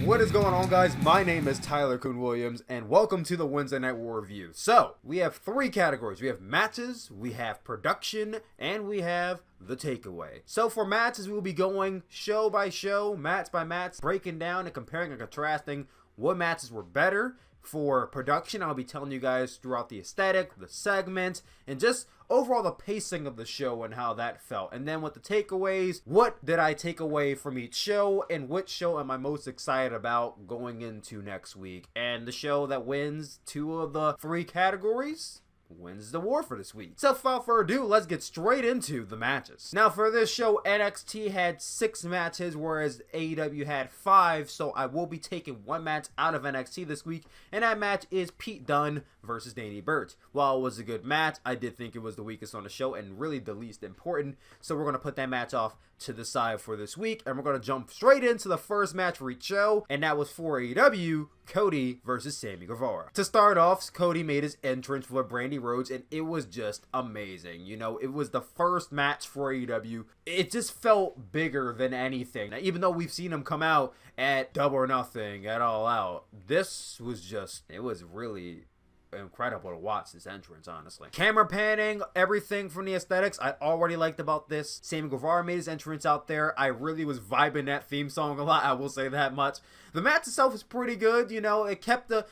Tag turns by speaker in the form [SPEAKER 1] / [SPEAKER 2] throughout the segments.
[SPEAKER 1] What is going on, guys? My name is Tyler-kun Williams, and welcome to the Wednesday Night War Review. So, we have three categories. We have matches, we have production, and we have the takeaway. So for matches, we will be going show by show, match by match, breaking down and comparing and contrasting what matches were better. For production, I'll be telling you guys throughout the aesthetic, the segment, and just overall the pacing of the show and how that felt. And then with the takeaways, what did I take away from each show and which show am I most excited about going into next week? And the show that wins two of the three categories wins the war for this week. So without further ado, let's get straight into the matches. Now for this show, NXT had 6 matches, whereas AEW had 5, so I will be taking one match out of NXT this week, and that match is Pete Dunne versus Danny Burch. While it was a good match, I did think it was the weakest on the show and really the least important, so we're going to put that match off to the side for this week, and we're going to jump straight into the first match for each show, and that was for AEW, Cody versus Sammy Guevara. To start off, Cody made his entrance for Brandy Rhodes, and it was just amazing. You know, it was the first match for AEW. It just felt bigger than anything. Now, even though we've seen him come out at Double or Nothing, at All Out, this was just, it was really incredible to watch this entrance, honestly. Camera panning, everything from the aesthetics I already liked about this. Sammy Guevara made his entrance out there. I really was vibing that theme song a lot, I will say that much. The match itself was pretty good, you know, it kept a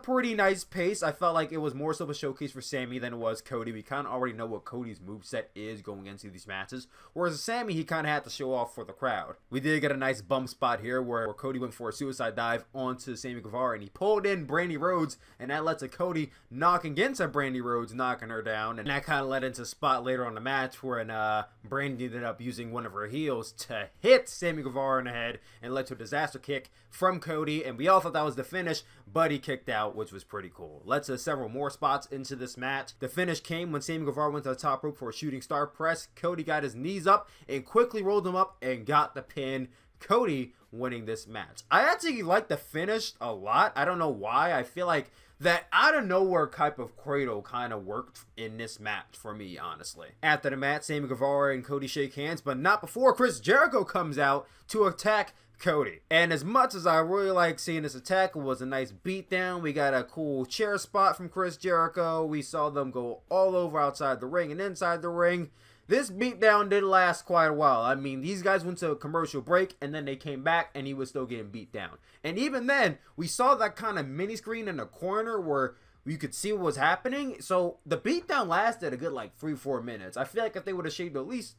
[SPEAKER 1] pretty nice pace. I felt like it was more so of a showcase for Sammy than it was Cody. We kind of already know what Cody's moveset is going into these matches, whereas Sammy, he kind of had to show off for the crowd. We did get a nice bump spot here where Cody went for a suicide dive onto Sammy Guevara, and he pulled in Brandy Rhodes, and that led to Cody knocking into Brandy Rhodes, knocking her down, and that kind of led into a spot later on the match where Brandy ended up using one of her heels to hit Sammy Guevara in the head and led to a disaster kick from Cody, and we all thought that was the finish, but he kicked out, which was pretty cool. Led to several more spots into this match. The finish came when Sammy Guevara went to the top rope for a shooting star press. Cody got his knees up and quickly rolled him up and got the pin. Cody winning this match. I actually like the finish a lot. I don't know why. I feel like that out of nowhere type of cradle kind of worked in this match for me, honestly. After the match, Sammy Guevara and Cody shake hands, but not before Chris Jericho comes out to attack Cody. And as much as I really like seeing this attack, it was a nice beatdown. We got a cool chair spot from Chris Jericho. We saw them go all over outside the ring and inside the ring. This beatdown did last quite a while. I mean, these guys went to a commercial break, and then they came back, and he was still getting beat down. And even then, we saw that kind of mini screen in the corner where you could see what was happening. So the beatdown lasted a good like 3-4 minutes. I feel like if they would have shaved at least,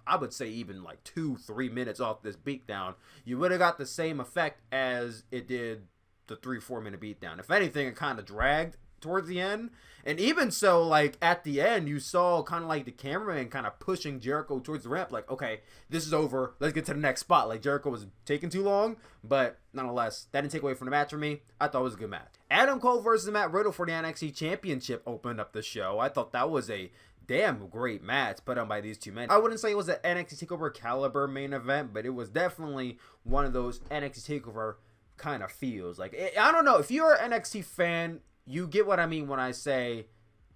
[SPEAKER 1] I would say even like 2-3 minutes off this beatdown, you would have got the same effect as it did the 3-4 minute beatdown. If anything, it kind of dragged towards the end. And even so, like at the end, you saw kind of like the cameraman kind of pushing Jericho towards the ramp, like, okay, this is over, let's get to the next spot. Like Jericho was taking too long, but nonetheless, that didn't take away from the match for me. I thought it was a good match. Adam Cole versus Matt Riddle for the NXT Championship opened up the show. I thought that was a damn great match put on by these two men. I wouldn't say it was an NXT TakeOver caliber main event, but it was definitely one of those NXT TakeOver kind of feels. Like, I don't know, if you're an NXT fan, you get what I mean when I say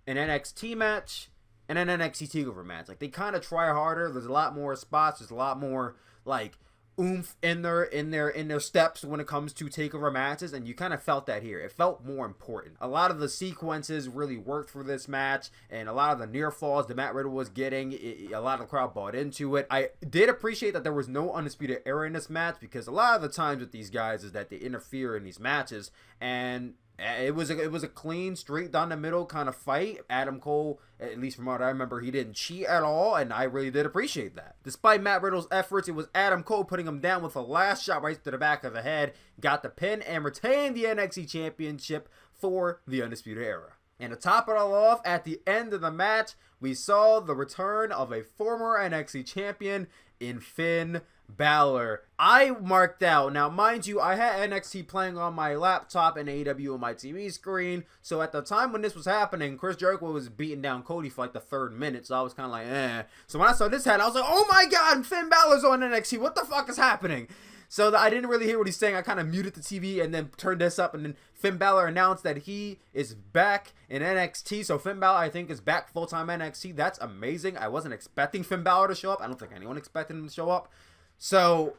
[SPEAKER 1] an NXT match and an NXT TakeOver match. Like, they kind of try harder. There's a lot more spots. There's a lot more, like, oomph in their steps when it comes to TakeOver matches, and you kind of felt that here. It felt more important. A lot of the sequences really worked for this match, and a lot of the near falls that Matt Riddle was getting, a lot of the crowd bought into it. I did appreciate that there was no Undisputed Era in this match, because a lot of the times with these guys is that they interfere in these matches, and it was a clean, straight down the middle kind of fight. Adam Cole, at least from what I remember, he didn't cheat at all, and I really did appreciate that. Despite Matt Riddle's efforts, it was Adam Cole putting him down with a last shot right to the back of the head, got the pin, and retained the NXT Championship for the Undisputed Era. And to top it all off, at the end of the match, we saw the return of a former NXT champion in Finn Balor. I marked out. Now, mind you, I had NXT playing on my laptop and AEW on my TV screen. So at the time when this was happening, Chris Jericho was beating down Cody for like the 3rd minute. So I was kind of like, eh. So when I saw this happen, I was like, oh my God, Finn Balor's on NXT. What the fuck is happening? So I didn't really hear what he's saying. I kind of muted the TV and then turned this up. And then Finn Balor announced that he is back in NXT. So Finn Balor, I think, is back full-time NXT. That's amazing. I wasn't expecting Finn Balor to show up. I don't think anyone expected him to show up. So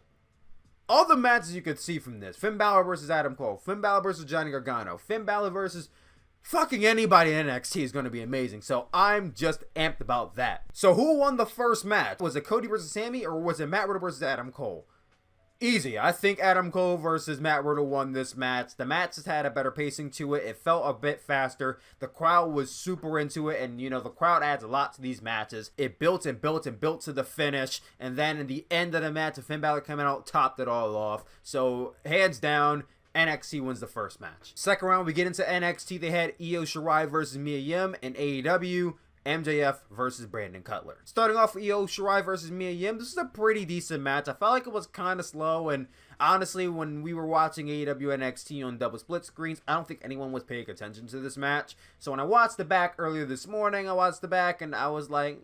[SPEAKER 1] all the matches you could see from this: Finn Balor versus Adam Cole, Finn Balor versus Johnny Gargano, Finn Balor versus fucking anybody in NXT is going to be amazing. So I'm just amped about that. So who won the first match? Was it Cody versus Sammy, or was it Matt Riddle versus Adam Cole? Easy. I think Adam Cole versus Matt Riddle won this match. The match just had a better pacing to it. It felt a bit faster. The crowd was super into it, and the crowd adds a lot to these matches. It built and built and built to the finish, and then in the end of the match, Finn Balor coming out topped it all off. So hands down, NXT wins the first match. Second round, we get into NXT. They had Io Shirai versus Mia Yim, and AEW MJF versus Brandon Cutler. Starting off with Io Shirai versus Mia Yim, this is a pretty decent match. I felt like it was kind of slow, and honestly, when we were watching AEW NXT on double split screens, I don't think anyone was paying attention to this match. So when I watched the back earlier this morning, I watched the back, and I was like,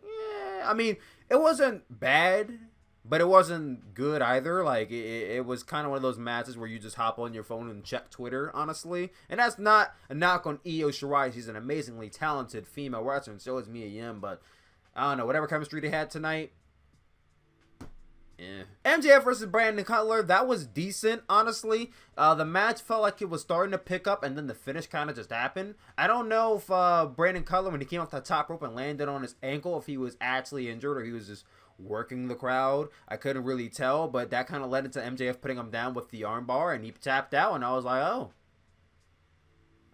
[SPEAKER 1] I mean, it wasn't bad, but it wasn't good either. Like, it was kind of one of those matches where you just hop on your phone and check Twitter, honestly. And that's not a knock on Io Shirai. She's an amazingly talented female wrestler, and so is Mia Yim. But, I don't know, whatever chemistry they had tonight, MJF versus Brandon Cutler, that was decent, honestly. The match felt like it was starting to pick up, and then the finish kind of just happened. I don't know if Brandon Cutler, when he came off the top rope and landed on his ankle, if he was actually injured or he was just working the crowd. I couldn't really tell, but that kind of led into MJF putting him down with the armbar, and he tapped out, and I was like, oh.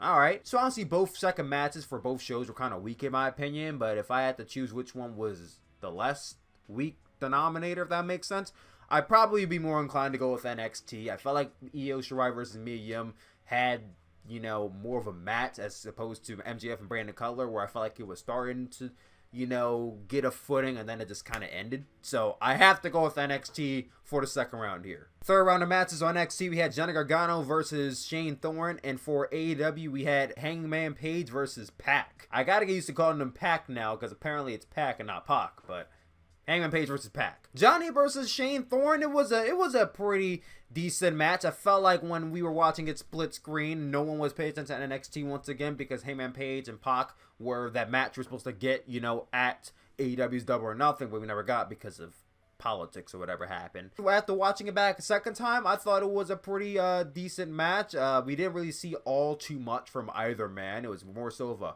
[SPEAKER 1] Alright, so honestly, both second matches for both shows were kind of weak in my opinion, but if I had to choose which one was the less weak denominator, if that makes sense, I'd probably be more inclined to go with NXT. I felt like Io Shirai versus Mia Yim had, more of a match as opposed to MJF and Brandon Cutler, where I felt like it was starting to get a footing, and then it just kind of ended. So I have to go with NXT for the second round here. Third round of matches on NXT, we had Johnny Gargano versus Shane Thorn, and for AEW, we had Hangman Page versus Pac. I gotta get used to calling them Pac now, because apparently it's Pac and not Pac, but Hangman Page versus Pac. Johnny versus Shane Thorn, it was a pretty decent match. I felt like when we were watching it split screen, no one was paying attention to NXT once again, because Hangman Page and Pac were that match we're supposed to get, at AEW's Double or Nothing, but we never got because of politics or whatever happened. After watching it back a second time, I thought it was a pretty decent match. We didn't really see all too much from either man. It was more so of a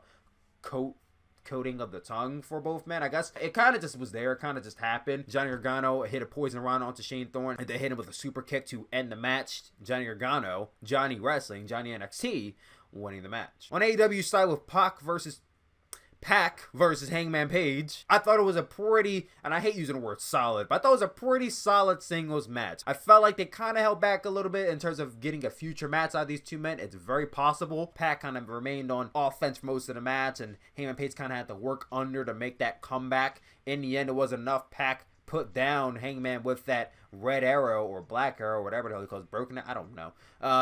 [SPEAKER 1] coating of the tongue for both men. I guess it kind of just was there. It kind of just happened. Johnny Gargano hit a poison rod onto Shane Thorn, and they hit him with a super kick to end the match. Johnny Gargano, Johnny Wrestling, Johnny NXT winning the match. On AEW side with Pac versus Hangman Page, I thought it was a pretty, and I hate using the word solid, but I thought it was a pretty solid singles match. I felt like they kind of held back a little bit in terms of getting a future match out of these two men. It's very possible. Pac kind of remained on offense for most of the match, and Hangman Page kind of had to work under to make that comeback. In the end, it was enough. Pac put down Hangman with that red arrow or black arrow, whatever the hell he calls it, broken, I don't know.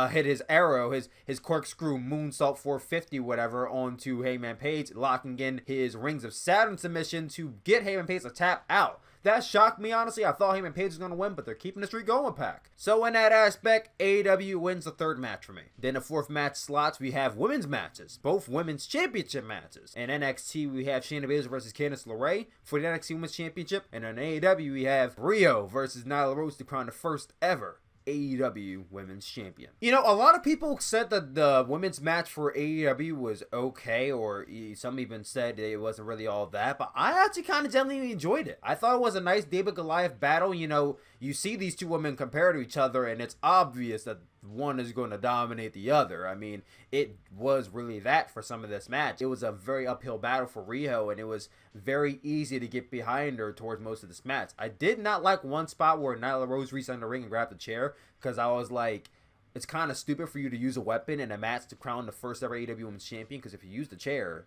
[SPEAKER 1] Hit his arrow, his corkscrew moonsault 450, whatever, onto Hangman Page, locking in his Rings of Saturn submission to get Hangman Page to tap out. That shocked me, honestly. I thought Hangman Page was going to win, but they're keeping the streak going with Pac. So in that aspect, AEW wins the third match for me. Then the fourth match slots, we have women's matches, both women's championship matches. In NXT, we have Shayna Baszler versus Candice LeRae for the NXT Women's Championship. And in AEW, we have Riho versus Nyla Rose to crown the first ever AEW Women's Champion. A lot of people said that the women's match for AEW was okay, or some even said it wasn't really all that, but I actually kind of genuinely enjoyed it. I thought it was a nice David Goliath battle. You see these two women compare to each other, and it's obvious that one is going to dominate the other. I mean, it was really that for some of this match. It was a very uphill battle for Riho, and it was very easy to get behind her towards most of this match. I did not like one spot where Nyla Rose reached under the ring and grabbed the chair, because I was like, it's kind of stupid for you to use a weapon in a match to crown the first ever AEW Women's Champion, because if you use the chair,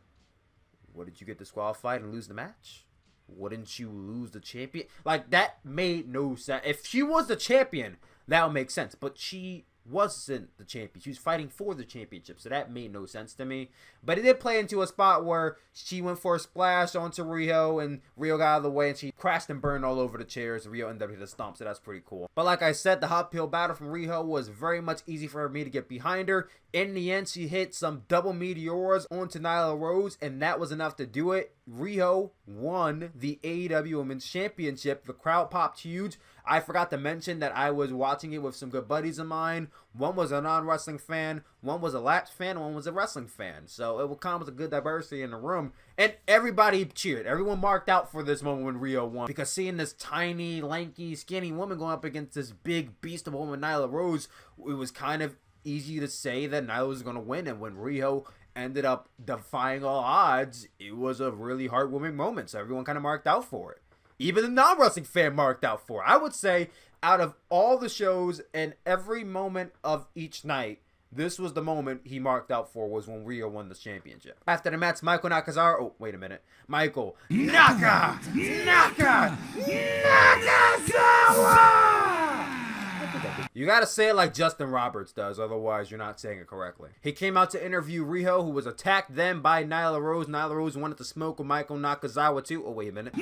[SPEAKER 1] wouldn't you get disqualified and lose the match? Wouldn't you lose the champion? Like, that made no sense. If she was the champion, that would make sense, but she wasn't the champion. She was fighting for the championship, so that made no sense to me. But it did play into a spot where she went for a splash onto Riho, and Riho got out of the way, and she crashed and burned all over the chairs, and Riho ended up hitting the stomp, so that's pretty cool. But like I said, the uphill battle from Riho was very much easy for me to get behind her. In the end, she hit some double meteors onto Nyla Rose, and that was enough to do it. Riho won the AEW Women's Championship. The crowd popped huge. I forgot to mention that I was watching it with some good buddies of mine. One was a non-wrestling fan, one was a Laps fan, and one was a wrestling fan. So it kind of was a good diversity in the room. And everybody cheered. Everyone marked out for this moment when Riho won. Because seeing this tiny, lanky, skinny woman going up against this big beast of a woman, Nyla Rose, it was kind of easy to say that Nyla was going to win. And when Riho ended up defying all odds, it was a really heartwarming moment. So everyone kind of marked out for it. Even the non-wrestling fan marked out for it. I would say out of all the shows and every moment of each night, this was the moment he marked out for, was when Riho won the championship. After the match, Michael Nakazawa... Oh, wait a minute. Michael Nakazawa! You gotta say it like Justin Roberts does, otherwise you're not saying it correctly. He came out to interview Riho, who was attacked then by Nyla Rose. Nyla Rose wanted to smoke with Michael Nakazawa too. Oh, wait a minute.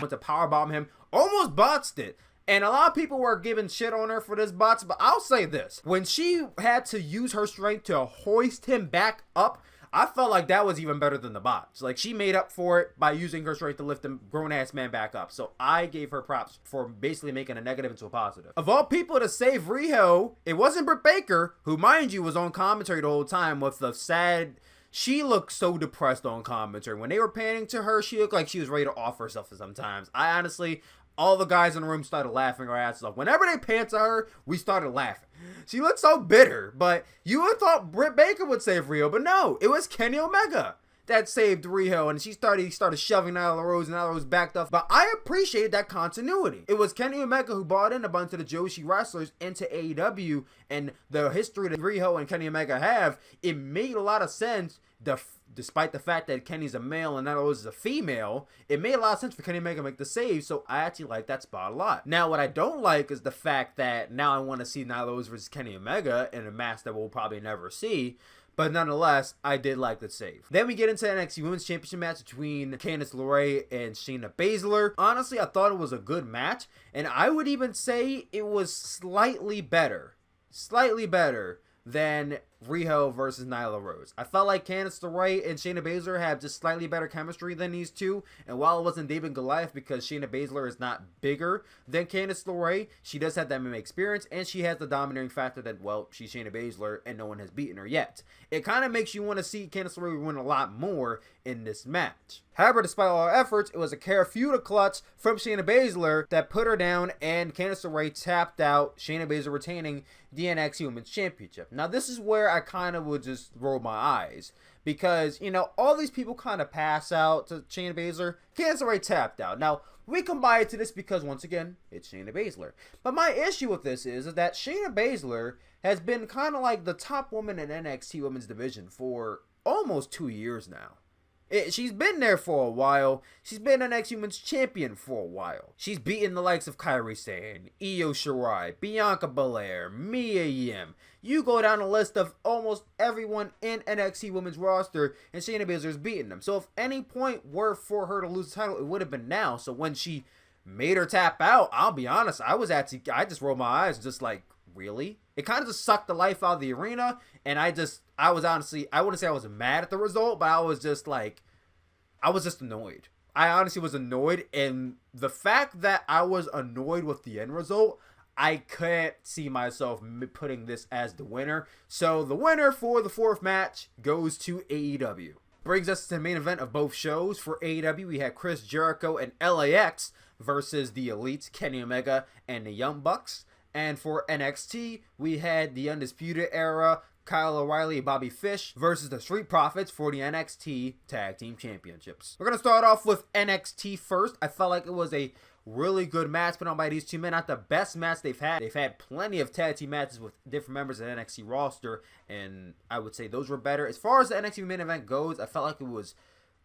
[SPEAKER 1] Went to powerbomb him, almost botched it. And a lot of people were giving shit on her for this botch, but I'll say this. When she had to use her strength to hoist him back up, I felt like that was even better than the botch. Like, she made up for it by using her strength to lift the grown-ass man back up. So I gave her props for basically making a negative into a positive. Of all people to save Riho, it wasn't Britt Baker, who, mind you, was on commentary the whole time with the sad... She looked so depressed on commentary. When they were panning to her, she looked like she was ready to off herself sometimes. I honestly... All the guys in the room started laughing our asses off. Whenever they panned to her, we started laughing. She looked so bitter, but you would have thought Britt Baker would save Riho, but no, it was Kenny Omega that saved Riho, and she started shoving Nyla Rose, and Nyla Rose backed off. But I appreciate that continuity. It was Kenny Omega who brought in a bunch of the Joshi wrestlers into AEW, and the history that Riho and Kenny Omega have, it made a lot of sense. Despite the fact that Kenny's a male and Nyla Rose is a female, it made a lot of sense for Kenny Omega to make the save, so I actually like that spot a lot. Now, what I don't like is the fact that now I want to see Nyla Rose versus Kenny Omega in a match that we'll probably never see, but nonetheless, I did like the save. Then we get into the NXT Women's Championship match between Candice LeRae and Shayna Baszler. Honestly, I thought it was a good match, and I would even say it was slightly better than Riho versus Nyla Rose. I felt like Candice LeRae and Shayna Baszler have just slightly better chemistry than these two. And while it wasn't David and Goliath because Shayna Baszler is not bigger than Candice LeRae, she does have that MMA experience and she has the dominating factor that, well, she's Shayna Baszler and no one has beaten her yet. It kind of makes you want to see Candice LeRae win a lot more in this match. However, despite all our efforts, it was a Karafuda clutch from Shayna Baszler that put her down, and Candice LeRae tapped out, Shayna Baszler retaining the NXT Women's Championship. Now, this is where I kind of would just roll my eyes, because, you know, all these people kind of pass out to Shayna Baszler. Candice LeRae tapped out. Now, we can buy into this because, once again, it's Shayna Baszler. But my issue with this is that Shayna Baszler has been kind of like the top woman in NXT Women's Division for almost 2 years now. She's been there for a while. She's been an NXT Women's Champion for a while. She's beaten the likes of Kairi Sane, Io Shirai, Bianca Belair, Mia Yim. You go down the list of almost everyone in NXT Women's roster, and Shayna Baszler's beaten them. So if any point were for her to lose the title, it would have been now. So when she made her tap out, I'll be honest, I just rolled my eyes just like, really? It kind of just sucked the life out of the arena, and I was honestly, I wouldn't say I was mad at the result, but I was just annoyed. I honestly was annoyed, and the fact that I was annoyed with the end result, I can't see myself putting this as the winner. So the winner for the fourth match goes to AEW. Brings us to the main event of both shows. For AEW, we had Chris Jericho and LAX versus the Elites, Kenny Omega and the Young Bucks. And for NXT, we had the Undisputed Era, Kyle O'Reilly and Bobby Fish versus the Street Profits for the NXT Tag Team Championships. We're going to start off with NXT first. I felt like it was a really good match put on by these two men. Not the best match they've had. They've had plenty of tag team matches with different members of the NXT roster, and I would say those were better. As far as the NXT main event goes, I felt like it was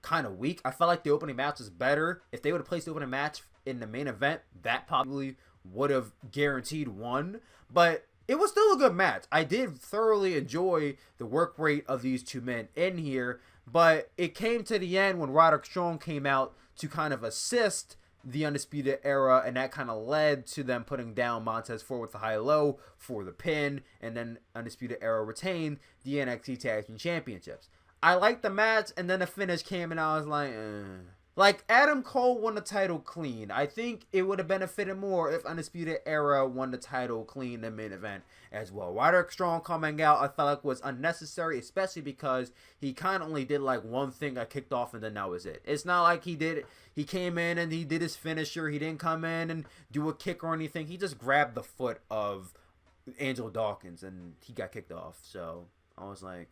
[SPEAKER 1] kind of weak. I felt like the opening match was better. If they would have placed the opening match in the main event, that probably would have guaranteed one, but it was still a good match. I did thoroughly enjoy the work rate of these two men in here, but it came to the end when Roderick Strong came out to kind of assist the Undisputed Era, and that kind of led to them putting down Montez Ford with the high-low for the pin, and then Undisputed Era retained the NXT Tag Team Championships. I liked the match, and then the finish came, and I was like, Like, Adam Cole won the title clean. I think it would have benefited more if Undisputed Era won the title clean in the main event as well. Roderick Strong coming out, I felt like was unnecessary, especially because he kind of only did like one thing, I kicked off, and then that was it. It's not like he came in and he did his finisher. He didn't come in and do a kick or anything. He just grabbed the foot of Angelo Dawkins, and he got kicked off. So I was like...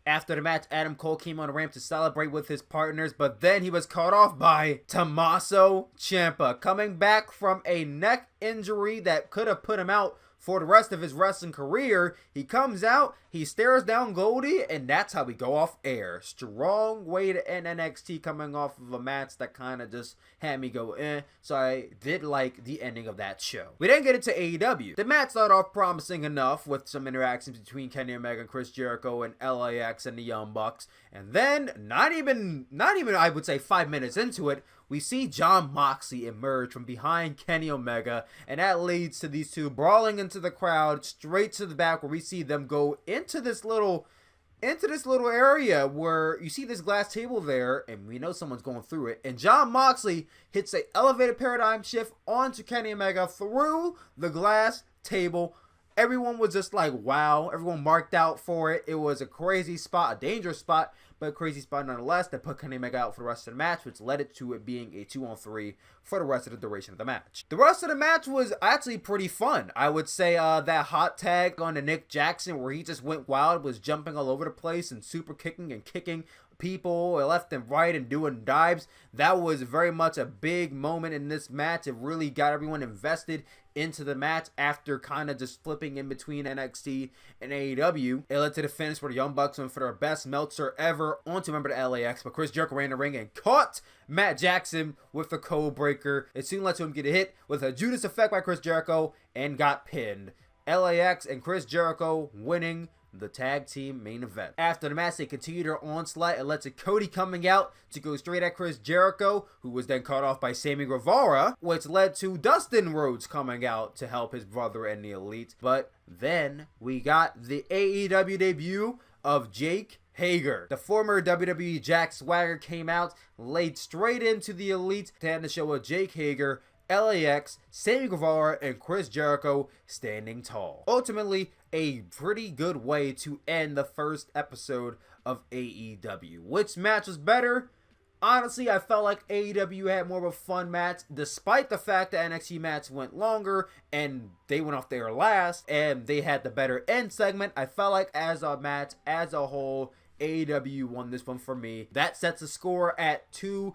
[SPEAKER 1] After the match, Adam Cole came on the ramp to celebrate with his partners, but then he was caught off by Tommaso Ciampa, coming back from a neck injury that could have put him out for the rest of his wrestling career. He comes out, he stares down Cody, and that's how we go off air. Strong way to end NXT, coming off of a match that kind of just had me go so I did like the ending of that show. We didn't get into AEW. The match started off promising enough with some interactions between Kenny Omega and Chris Jericho and LAX and the Young Bucks, and then not even I would say 5 minutes into it, we see Jon Moxley emerge from behind Kenny Omega, and that leads to these two brawling into the crowd, straight to the back, where we see them go into this little area where you see this glass table there, and we know someone's going through it, and Jon Moxley hits an elevated paradigm shift onto Kenny Omega through the glass table. Everyone was just like, wow. Everyone marked out for it. It was a crazy spot, a dangerous spot, but a crazy spot nonetheless that put Kenny Omega out for the rest of the match, which led it to it being a 2-on-3 for the rest of the duration of the match. The rest of the match was actually pretty fun. I would say that hot tag on the Nick Jackson where he just went wild, was jumping all over the place and super kicking and kicking people left and right and doing dives. That was very much a big moment in this match. It really got everyone invested into the match after kind of just flipping in between NXT and AEW. It led to the finish where the Young Bucks went for their best Meltzer ever onto a member of the LAX, but Chris Jericho ran in the ring and caught Matt Jackson with the code breaker. It soon led to him get a hit with a Judas effect by Chris Jericho and got pinned. LAX and Chris Jericho winning the tag team main event. After the match, they continued their onslaught. It led to Cody coming out to go straight at Chris Jericho, who was then caught off by Sammy Guevara, which led to Dustin Rhodes coming out to help his brother and the Elite. But then we got the AEW debut of Jake Hager. The former WWE Jack Swagger came out, laid straight into the Elite to end the show with Jake Hager, LAX, Sammy Guevara, and Chris Jericho standing tall. Ultimately, a pretty good way to end the first episode of AEW. Which match was better? Honestly, I felt like AEW had more of a fun match, despite the fact that NXT match went longer and they went off there last and they had the better end segment. I felt like as a match, as a whole, AEW won this one for me. That sets the score at 2-3,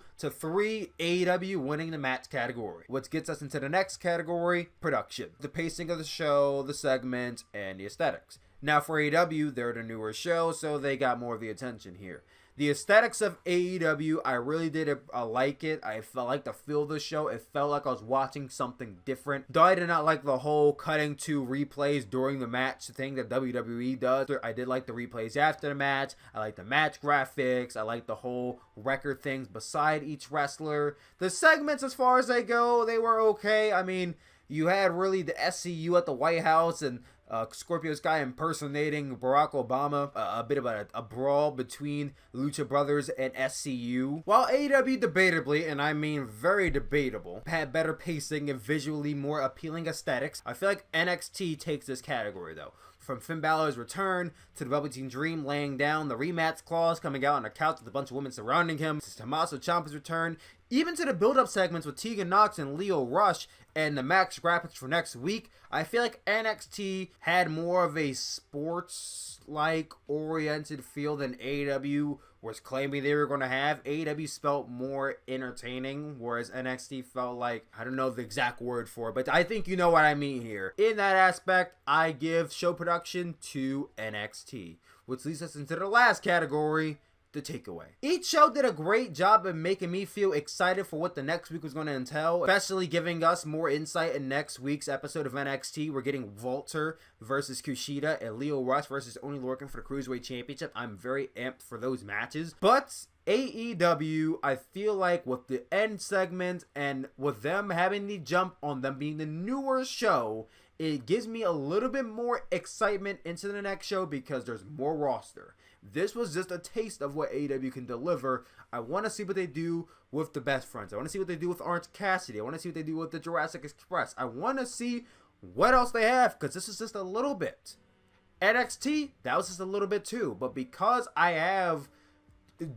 [SPEAKER 1] AEW winning the match category. Which gets us into the next category, production. The pacing of the show, the segment, and the aesthetics. Now for AEW, they're the newer show, so they got more of the attention here. The aesthetics of AEW, I really did like it. I felt like the feel of the show, it felt like I was watching something different. Though I did not like the whole cutting to replays during the match thing that WWE does. I did like the replays after the match. I like the match graphics. I like the whole record things beside each wrestler. The segments, as far as they go, they were okay. I mean, you had really the SCU at the White House and Scorpio Sky impersonating Barack Obama, a bit of a brawl between Lucha Brothers and SCU. While AEW debatably, and I mean very debatable, had better pacing and visually more appealing aesthetics, I feel like NXT takes this category though. From Finn Balor's return to the Velveteen Dream laying down the rematch clause, coming out on a couch with a bunch of women surrounding him, to Tommaso Ciampa's return, even to the build-up segments with Tegan Nox and Lio Rush and the max graphics for next week, I feel like NXT had more of a sports-like oriented feel than AEW was claiming they were going to have. AEW felt more entertaining, whereas NXT felt like, I don't know the exact word for it, but I think you know what I mean here. In that aspect, I give show production to NXT, which leads us into the last category, the takeaway. Each show did a great job of making me feel excited for what the next week was going to entail, especially giving us more insight in next week's episode of NXT. We're getting Walter versus Kushida and Lio Rush versus Oney Lorcan for the Cruiserweight Championship. I'm very amped for those matches. But AEW, I feel like with the end segment and with them having the jump on them being the newer show, it gives me a little bit more excitement into the next show because there's more roster. This was just a taste of what AEW can deliver. I want to see what they do with the Best Friends. I want to see what they do with Orange Cassidy. I want to see what they do with the Jurassic Express. I want to see what else they have, because this is just a little bit. NXT, that was just a little bit too. But because I have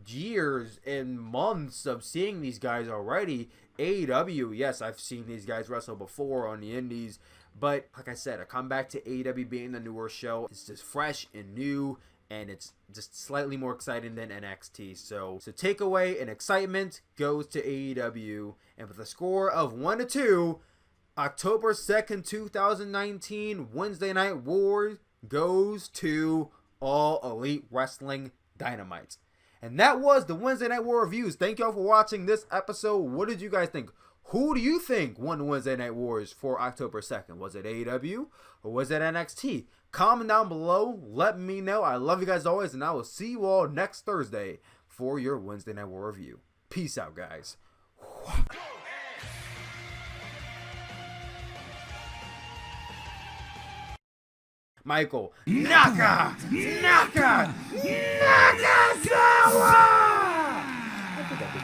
[SPEAKER 1] years and months of seeing these guys already, AEW, yes, I've seen these guys wrestle before on the indies, but like I said, I come back to AEW being the newer show. It's just fresh and new, and it's just slightly more exciting than NXT. So takeaway and excitement goes to AEW, and with a score of 1-2, October 2nd, 2019, Wednesday Night Wars goes to All Elite Wrestling Dynamite. And that was the Wednesday Night War reviews. Thank y'all for watching this episode. What did you guys think? Who do you think won Wednesday Night Wars for October 2nd? Was it AEW or was it NXT? Comment down below. Let me know. I love you guys always, and I will see you all next Thursday for your Wednesday Night War review. Peace out, guys. Michael, Naka!